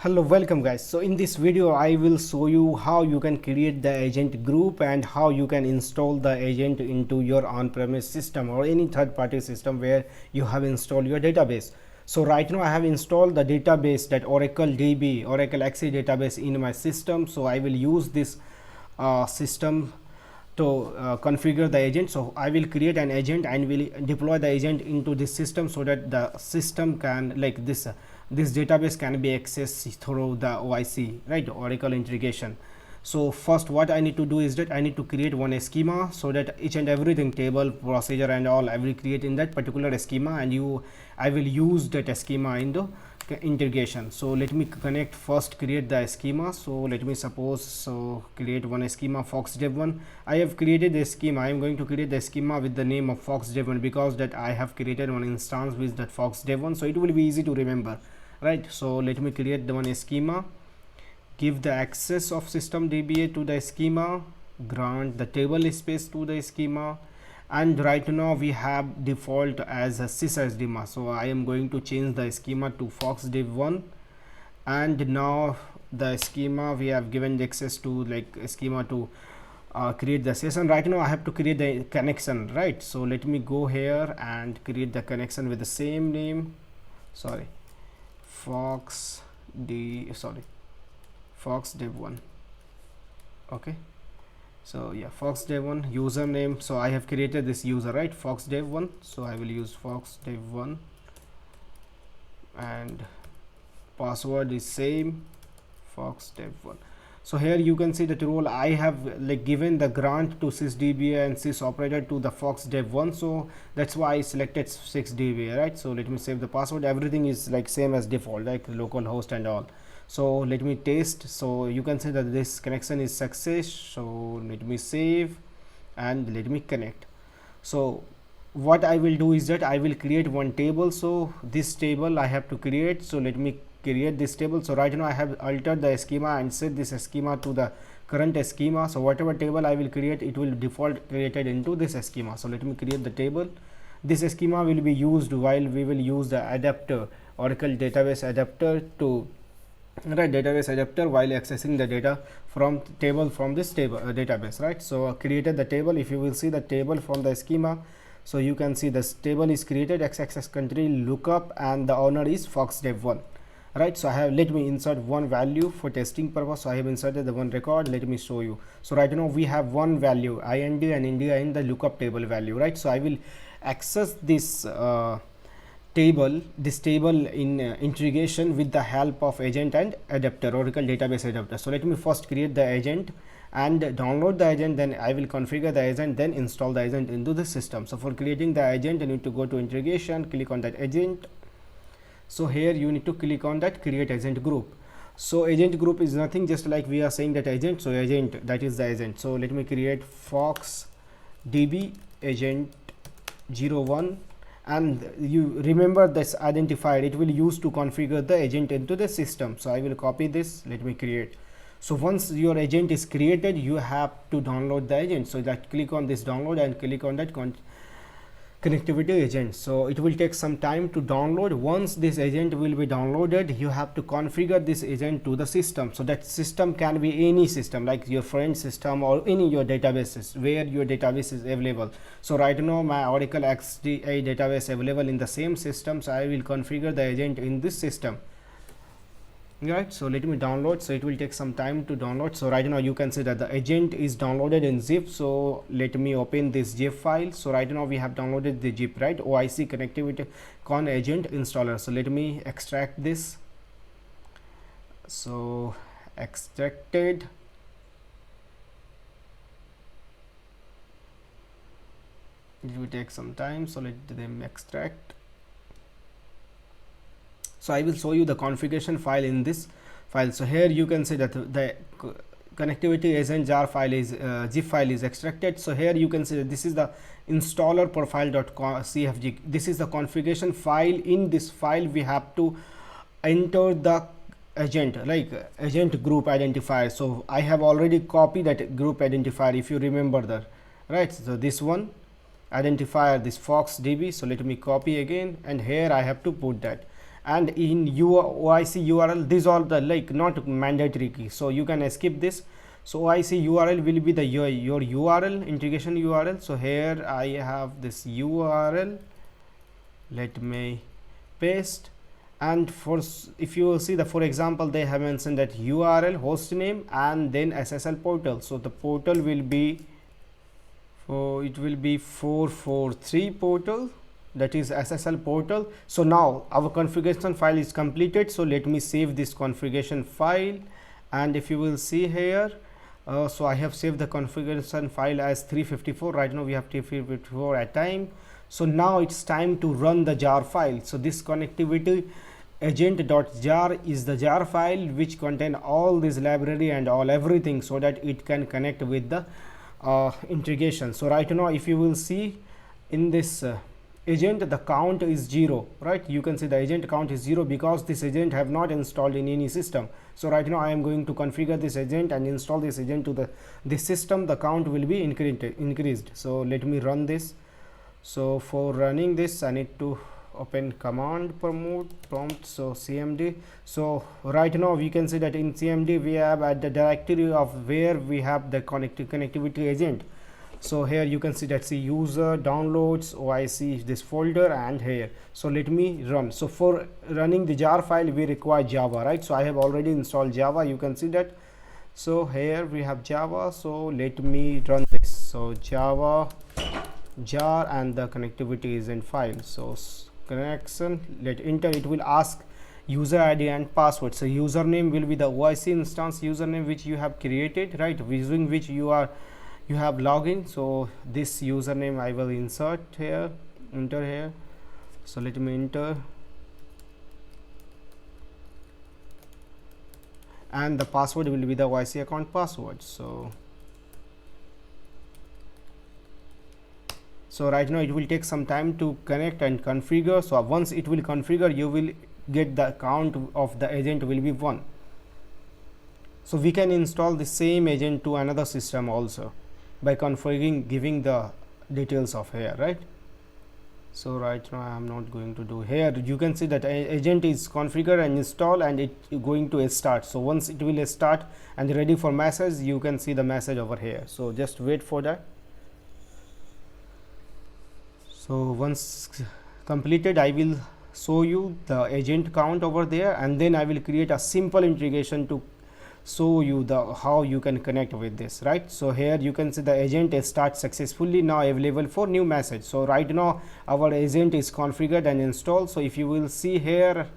Hello, welcome guys. So in this video I will show you how you can create the agent group and how you can install the agent into your on-premise system or any third-party system where you have installed your database. So right now I have installed the database, that Oracle DB, Oracle XE database in my system. So I will use this system to configure the agent. So I will create an agent and will deploy the agent into this system so that the system can, like this database can be accessed through the OIC, right, Oracle integration. So first what I need to do is that I need to create one schema so that each and everything, table, procedure and all, I will create in that particular schema, and I will use that schema in the integration. So let me connect first, create the schema. So let me suppose create one schema, foxdev1. I have created a schema. I am going to create the schema with the name of foxdev1 because that I have created one instance with that foxdev1, so it will be easy to remember, right? So let me create the one schema, give the access of system DBA to the schema, grant the table space to the schema, and right now we have default as a sysschema. So I am going to change the schema to foxdev1, and now the schema we have given the access to, like, schema to create the session. Right now I have to create the connection, right? So let me go here and create the connection with the same name, sorry, foxdev1. Okay, so yeah, foxdev1 username. So I have created this user, right, foxdev1. So I will use foxdev1 and password is same, foxdev1. So here you can see that role I have, like, given the grant to sysdba and sysoperator to the foxdev1, so that's why I selected sysdba, right? So let me save the password. Everything is like same as default, like localhost and all. So let me test. So you can see that this connection is success. So let me save and let me connect. So what I will do is that I will create one table. So this table I have to create. So let me create this table. So right now I have altered the schema and set this schema to the current schema. So whatever table I will create, it will default created into this schema. So let me create the table. This schema will be used while we will use the adapter, Oracle database adapter, to database adapter while accessing the data from table from this table database, right? So created the table. If you will see the table from the schema, so you can see this table is created, x country, lookup, and the owner is foxdev1, right? So I have, let me insert one value for testing purpose. So I have inserted the one record. Let me show you. So right now we have one value, IND and India, in the lookup table value, right? So I will access this this table in integration with the help of agent and adapter, Oracle database adapter. So let me first create the agent and download the agent, then I will configure the agent, then install the agent into the system. So for creating the agent, you need to go to integration, click on that agent. So here you need to click on that create agent group. So agent group is nothing, just like we are saying that agent. So agent, that is the agent. So let me create fox db agent 01, and you remember this identifier, it will use to configure the agent into the system. So I will copy this, let me create. So once your agent is created, you have to download the agent. So that click on this download and click on that connectivity agent. So it will take some time to download. Once this agent will be downloaded, you have to configure this agent to the system. So that system can be any system, like your friend system or any your databases where your database is available. So right now my Oracle XDA database available in the same system, so I will configure the agent in this system, right? So let me download. So it will take some time to download. So right now you can see that the agent is downloaded in zip. So let me open this zip file. So right now we have downloaded the zip, right? OIC connectivity con agent installer. So let me extract this. So extracted. It will take some time, so let them extract. So I will show you the configuration file in this file. So here you can see that the connectivity agent jar file is zip file is extracted. So here you can see that this is the installer profile.cfg. This is the configuration file. In this file we have to enter the agent, like agent group identifier. So I have already copied that group identifier, if you remember that, right? So this one identifier, this foxdb. So let me copy again, and here I have to put that. and in your OIC URL, these are the like not mandatory key, so you can skip this. So OIC URL will be the your URL, integration URL. So here I have this URL, let me paste, and for if you will see the, for example, they have mentioned that URL, host name, and then SSL portal. So the portal will be, for it will be 443 portal, that is SSL portal. So now our configuration file is completed. So let me save this configuration file, and if you will see here, so I have saved the configuration file as 354. Right now we have 354 at time. So now it's time to run the jar file. So this connectivity agent.jar is the jar file which contain all this library and all everything, so that it can connect with the integration. So right now if you will see in this agent, the count is 0, right? You can see the agent count is 0 because this agent have not installed in any system. So right now I am going to configure this agent and install this agent to this system. The count will be increased. So let me run this. So for running this I need to open command prompt, so cmd. So right now we can see that in cmd we have at the directory of where we have the connectivity agent. So here you can see that user downloads OIC this folder, and here, so let me run. So for running the jar file we require Java, right? So I have already installed Java, you can see that. So here we have Java, so let me run this. So Java jar and the connectivity agent file. So connection, let enter. It will ask user ID and password. So username will be the OIC instance username which you have created, right, using which you have login. So this username I will insert here, enter here. So let me enter, and the password will be the OIC account password. So right now it will take some time to connect and configure. So once it will configure, you will get the count of the agent will be 1. So we can install the same agent to another system also by configuring, giving the details of here, right? So right now I am not going to do here. You can see that agent is configured and installed, and it is going to start. So once it will start and ready for message, you can see the message over here. So just wait for that. So once completed, I will show you the agent count over there, and then I will create a simple integration to show you the how you can connect with this, right? So here you can see the agent is start successfully, now available for new message. So right now our agent is configured and installed. So if you will see here,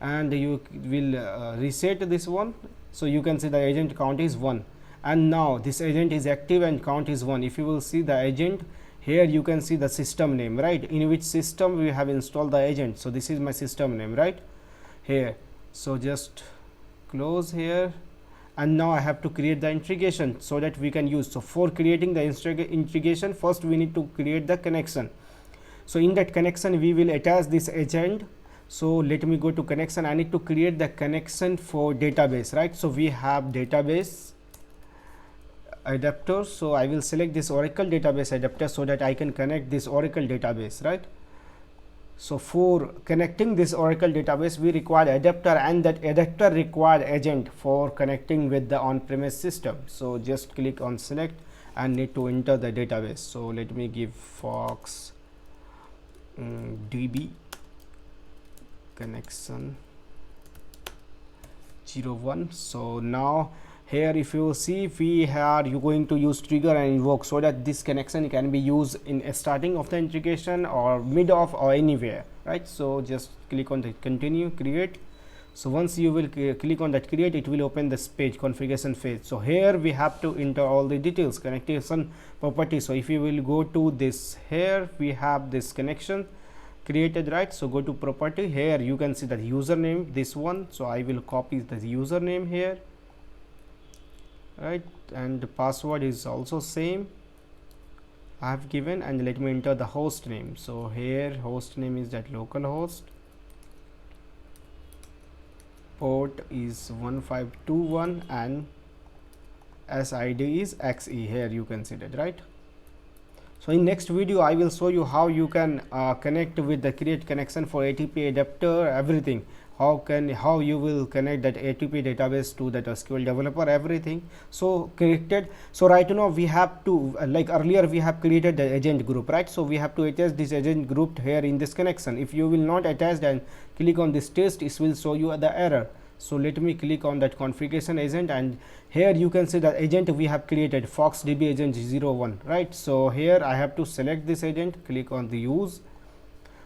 and you will reset this one, so you can see the agent count is 1, and now this agent is active and count is 1. If you will see the agent here, you can see the system name, right, in which system we have installed the agent. So this is my system name right here. So just close here, and now I have to create the integration so that we can use. So for creating the integration, first we need to create the connection. So in that connection we will attach this agent. So let me go to connection. I need to create the connection for database, right? So we have database adapter. So I will select this Oracle database adapter so that I can connect this Oracle database, right? So for connecting this Oracle database, we require adapter, and that adapter required agent for connecting with the on-premise system. So just click on select and need to enter the database. So let me give Fox DB connection 01. So now here if you see, we are going to use trigger and invoke so that this connection can be used in a starting of the integration or mid of or anywhere, right? So just click on the continue create. So once you will click on that create, it will open this page, configuration phase. So here we have to enter all the details, connection property. So if you will go to this, here we have this connection created, right? So go to property, here you can see the username, this one. So I will copy the username here, right, and the password is also same I have given, and let me enter the host name. So here host name is that localhost, port is 1521, and SID is XE. Here you can see that, right? So in next video I will show you how you can connect with the create connection for ATP adapter, everything. How you will connect that ATP database to that SQL developer, everything. So connected. So right now we have to like earlier we have created the agent group, right? So we have to attach this agent group here in this connection. If you will not attach, then click on this test, it will show you the error. So let me click on that configuration agent, and here you can see the agent we have created, FoxDB agent 01, right? So here I have to select this agent, click on the use.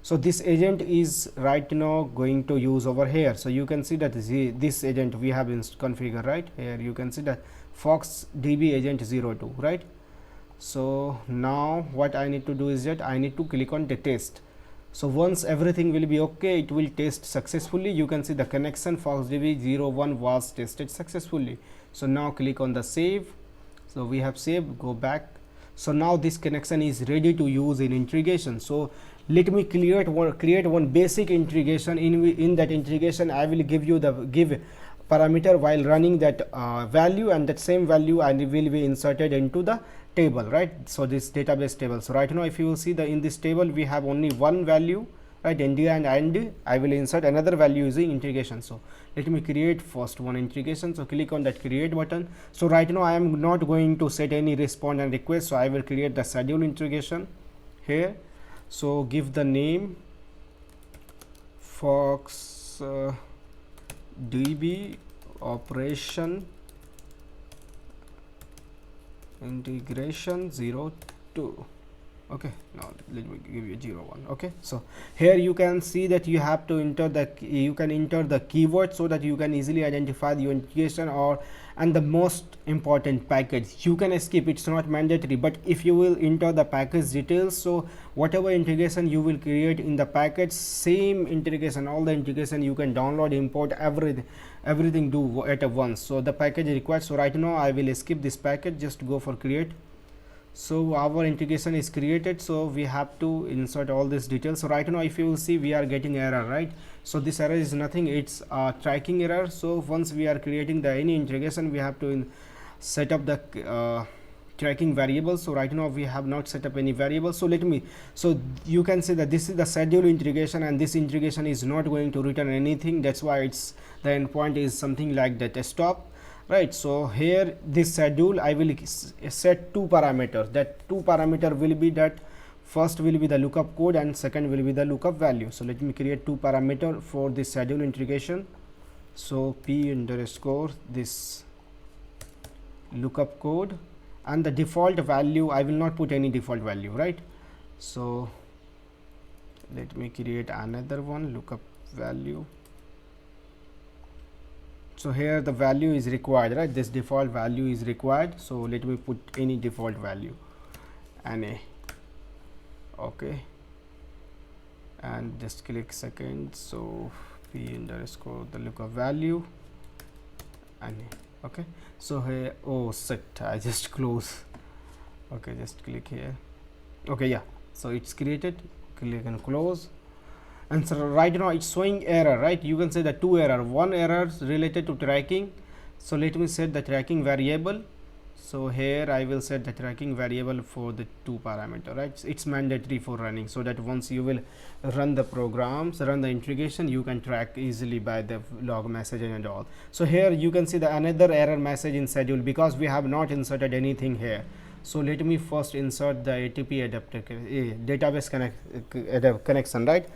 So this agent is right now going to use over here. So you can see that this agent we have configured, right? Here you can see that FoxDB agent 02, right? So now what I need to do is that I need to click on the test. So once everything will be okay, it will test successfully. You can see the connection FoxDB 01 was tested successfully. So now click on the save. So we have saved, go back. So now this connection is ready to use in integration. So let me create one basic integration. In that integration I will give you the parameter while running that value, and that same value and it will be inserted into the table, right? So this database table. So right now if you will see, the in this table we have only one value, right? ND and I will insert another value using integration. So let me create first one integration. So click on that create button. So right now I am not going to set any response and request, so I will create the schedule integration here. So give the name Fox DB operation integration 02. Okay, now let me give you 01. Okay, so here you can see that you have to enter the keyword so that you can easily identify the integration and the most important package. You can skip, it's not mandatory, but if you will enter the package details, so whatever integration you will create in the package, same integration, all the integration you can download, import, everything do at once. So the package required. So right now I will skip this package, just go for create. So our integration is created, so we have to insert all these details. So right now if you will see, we are getting error, right? So this error is nothing, it's a tracking error. So once we are creating the any integration, we have to set up the tracking variable. So right now we have not set up any variable. So so you can see that this is the schedule integration, and this integration is not going to return anything. That's why it's the endpoint is something like that, stop, right? So here this schedule I will set two parameters. That two parameter will be that first will be the lookup code and second will be the lookup value. So let me create two parameter for this schedule integration. So p underscore this lookup code, and the default value I will not put any default value, right? So let me create another one, lookup value. So here the value is required, right? This default value is required. So let me put any default value, NA. Okay, and just click second. So p underscore the lookup value, NA. Okay, so here, oh set, I just close. Okay, just click here. Okay, yeah, so it's created, click and close. And so right now it's showing error, right? You can say the two error, one error related to tracking. So let me set the tracking variable. So here I will set the tracking variable for the two parameter, right? It's mandatory for running, so that once you will run the programs, run the integration, you can track easily by the log message and all. So here you can see the another error message in schedule because we have not inserted anything here. So let me first insert the ATP adapter database connection, right?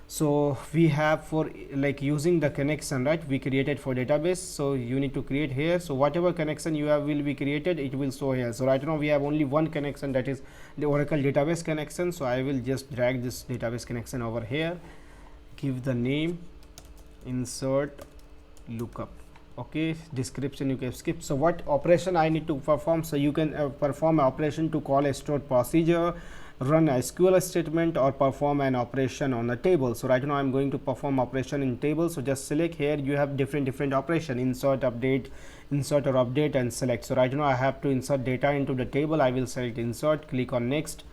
So we have for like using the connection, right, we created for database. So you need to create here. So whatever connection you have will be created, it will show here. So right now we have only one connection, that is the Oracle database connection. So I will just drag this database connection over here, give the name insert lookup. Okay, description you can skip. So what operation I need to perform? So you can perform an operation to call a stored procedure, run a SQL statement, or perform an operation on a table. So right now I'm going to perform operation in table. So just select here, you have different operation, insert, update, insert or update, and select. So right now I have to insert data into the table. I will select insert, click on next.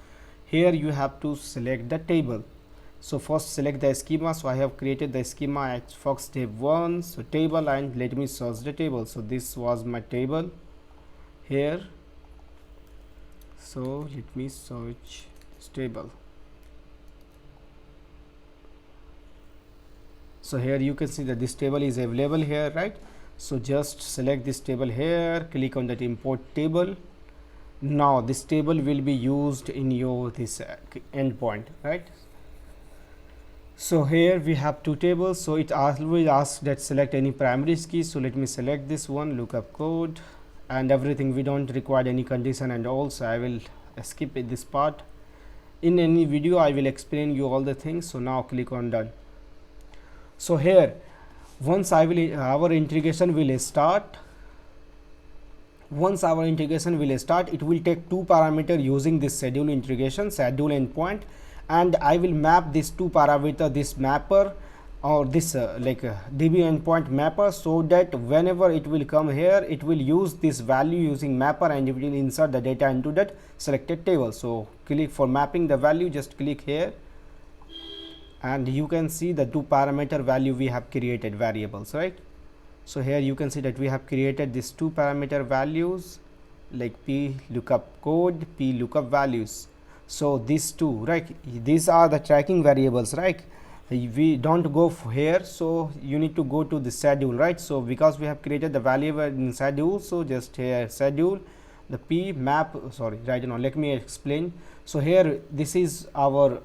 Here you have to select the table. So first select the schema. So I have created the schema at Fox tab 1, so table, and let me search the table. So this was my table here. So let me search table. So here you can see that this table is available here, right? So just select this table here, click on that import table. Now this table will be used in your this endpoint, right? So here we have two tables, so it always asks that select any primary key. So let me select this one, lookup code and everything. We don't require any condition, and also I will skip this part. In any video I will explain you all the things. So now click on done. So here once our integration will start. Once our integration will start, it will take two parameter using this schedule integration, schedule endpoint, and I will map these two parameter, this mapper or this DB endpoint mapper, so that whenever it will come here, it will use this value using mapper and it will insert the data into that selected table. So click for mapping the value, just click here and you can see the two parameter value we have created variables, right? So here you can see that we have created these two parameter values like p lookup code, p lookup values. So these two, right, these are the tracking variables, right? We don't go here, so you need to go to the schedule, right? So because we have created the variable in schedule, so just here schedule the p map, sorry, right now let me explain. So here this is our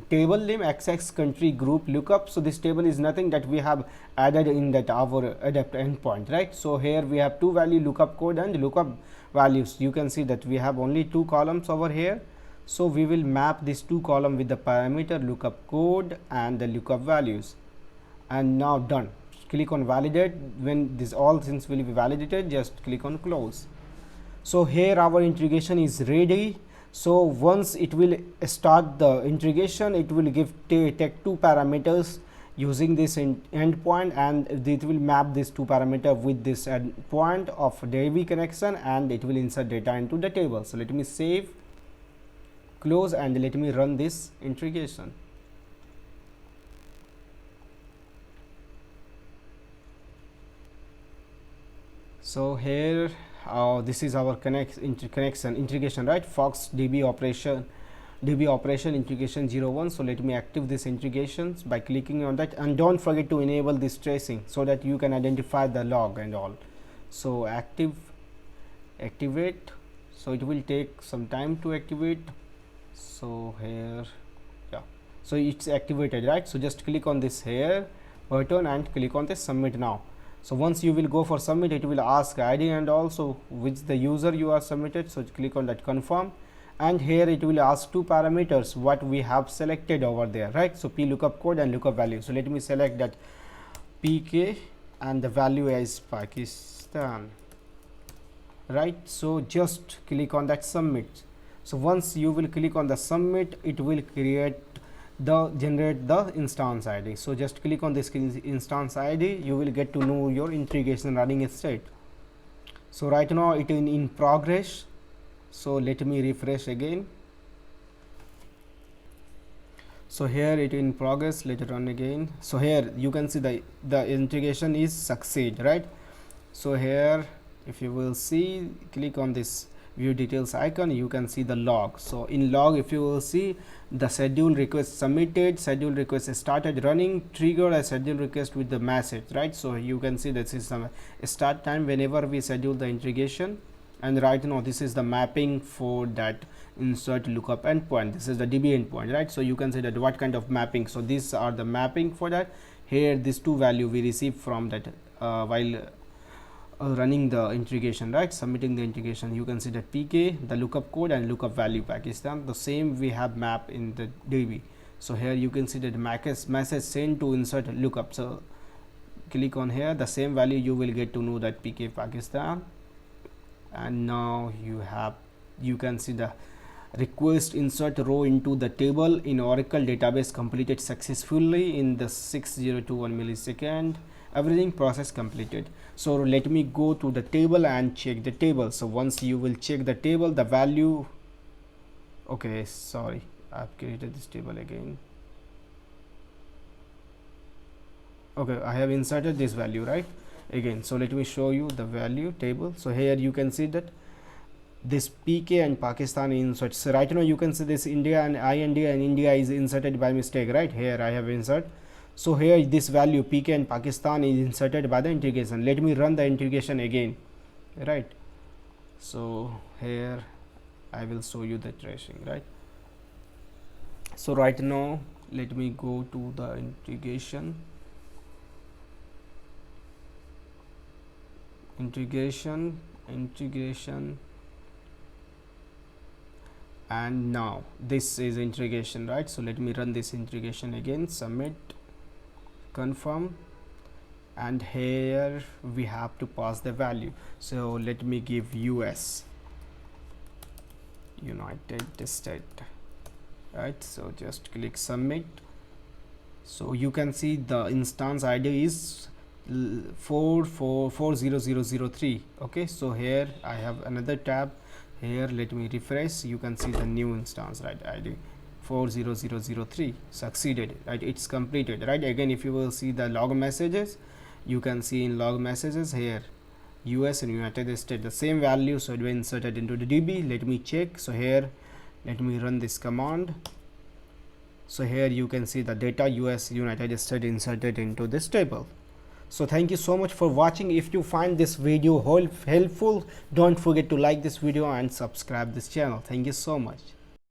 table name XX country group lookup. So this table is nothing that we have added in that our adapt endpoint, right? So here we have two value, lookup code and lookup values. You can see that we have only two columns over here. So we will map this two column with the parameter lookup code and the lookup values, and now done. Click on validate. When this all things will be validated, just click on close. So here our integration is ready. So once it will start the integration, it will give take two parameters using this endpoint, and it will map this two parameter with this endpoint of DB connection, and it will insert data into the table. So let me save, close, and let me run this integration. So here this is our integration, right? Fox DB operation integration 01. So let me active this integrations by clicking on that, and don't forget to enable this tracing so that you can identify the log and all. So activate. So it will take some time to activate. So here, yeah, so it's activated, right? So just click on this here button and click on this submit now. So once you will go for submit, it will ask ID and also which the user you are submitted. So click on that confirm, and here it will ask two parameters what we have selected over there, right? So p lookup code and lookup value. So let me select that PK and the value is Pakistan, right? So just click on that submit. So once you will click on the submit, it will generate the instance ID. So just click on this instance ID, you will get to know your integration running state. So right now it is in progress. So let me refresh again. So here it is in progress, let it run again. So here you can see the integration is succeed, right? So here if you will see, click on this view details icon, you can see the log. So in log, if you will see the schedule request submitted, schedule request started running, trigger a schedule request with the message, right? So you can see this is some start time whenever we schedule the integration, and right now this is the mapping for that insert lookup endpoint. This is the DB endpoint, right? So you can see that what kind of mapping. So these are the mapping for that. Here these two value we received from that while running the integration, right? Submitting the integration, you can see that PK, the lookup code and lookup value Pakistan, the same we have map in the DB. So here you can see that message sent to insert lookup. So click on here, the same value you will get to know that PK Pakistan, and now you can see the request insert row into the table in Oracle database completed successfully in the 6021 millisecond. Everything process completed. So let me go to the table and check the table. So once you will check the table, the value, okay, sorry, I've created this table again. Okay, I have inserted this value, right, again. So let me show you the value table. So here you can see that this PK and Pakistan insert. So right now you can see this India and India and India is inserted by mistake, right? Here I have insert. So here this value PK and Pakistan is inserted by the integration. Let me run the integration again, right? So here I will show you the tracing, right? So right now let me go to the integration, and now this is integration, right? So let me run this integration again, submit, confirm, and here we have to pass the value. So let me give US, United States, right? So just click submit. So you can see the instance ID is 40003. okay, so here I have another tab. Here let me refresh, you can see the new instance, right? ID 40003 succeeded, right? It's completed, right? Again, if you will see the log messages, you can see in log messages here US and United States the same value, so it will inserted into the DB. Let me check. So here let me run this command. So here you can see the data US United States inserted into this table. So thank you so much for watching. If you find this video helpful, don't forget to like this video and subscribe this channel. Thank you so much.